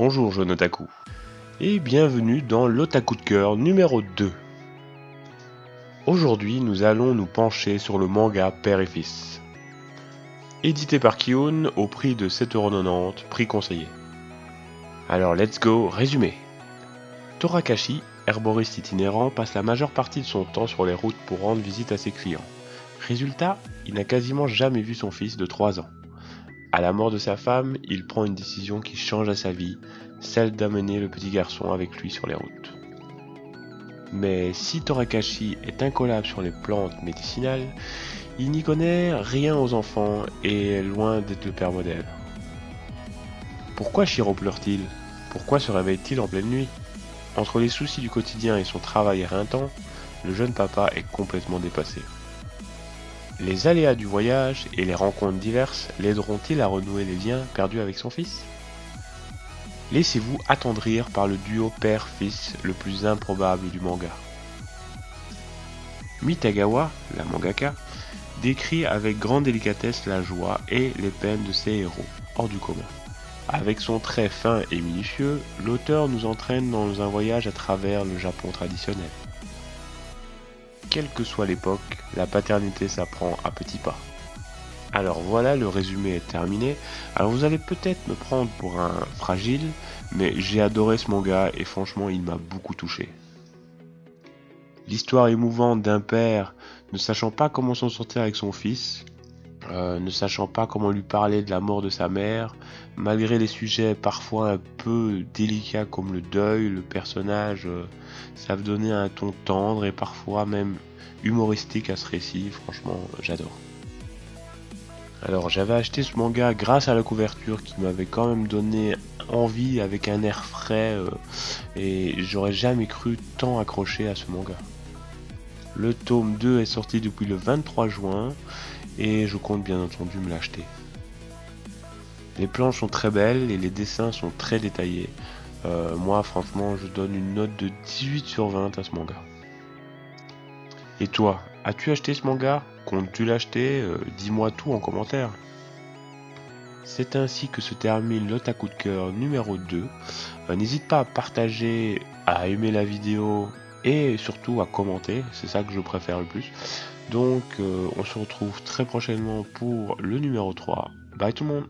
Bonjour jeune otaku, et bienvenue dans l'Otaku de cœur numéro 2. Aujourd'hui nous allons nous pencher sur le manga Père et Fils. Édité par Kiun au prix de 7,90€, prix conseillé. Alors let's go, résumé. Torakashi, herboriste itinérant, passe la majeure partie de son temps sur les routes pour rendre visite à ses clients. Résultat, il n'a quasiment jamais vu son fils de 3 ans. À la mort de sa femme, il prend une décision qui change sa vie, celle d'amener le petit garçon avec lui sur les routes. Mais si Torakashi est incollable sur les plantes médicinales, il n'y connaît rien aux enfants et est loin d'être le père modèle. Pourquoi Shiro pleure-t-il? Pourquoi se réveille-t-il en pleine nuit? Entre les soucis du quotidien et son travail éreintant, le jeune papa est complètement dépassé. Les aléas du voyage et les rencontres diverses l'aideront-ils à renouer les liens perdus avec son fils? Laissez-vous attendrir par le duo père-fils le plus improbable du manga. Mitagawa, la mangaka, décrit avec grande délicatesse la joie et les peines de ses héros, hors du commun. Avec son trait fin et minutieux, l'auteur nous entraîne dans un voyage à travers le Japon traditionnel. Quelle que soit l'époque, la paternité s'apprend à petits pas. Alors voilà, le résumé est terminé. Alors vous allez peut-être me prendre pour un fragile, mais j'ai adoré ce manga et franchement il m'a beaucoup touché. L'histoire émouvante d'un père ne sachant pas comment s'en sortir avec son fils, ne sachant pas comment lui parler de la mort de sa mère, malgré les sujets parfois un peu délicats comme le deuil, le personnage savent donner un ton tendre et parfois même humoristique à ce récit, franchement j'adore. Alors j'avais acheté ce manga grâce à la couverture qui m'avait quand même donné envie avec un air frais et j'aurais jamais cru tant accrocher à ce manga. Le tome 2 est sorti depuis le 23 juin et je compte bien entendu me l'acheter. Les planches sont très belles et les dessins sont très détaillés. Moi franchement je donne une note de 18 sur 20 à ce manga. Et toi, as-tu acheté ce manga? Comptes-tu l'acheter? Dis-moi tout en commentaire. C'est ainsi que se termine l'Otaku de cœur numéro 2. N'hésite pas à partager, à aimer la vidéo et surtout à commenter, c'est ça que je préfère le plus. Donc on se retrouve très prochainement pour le numéro 3. Bye tout le monde!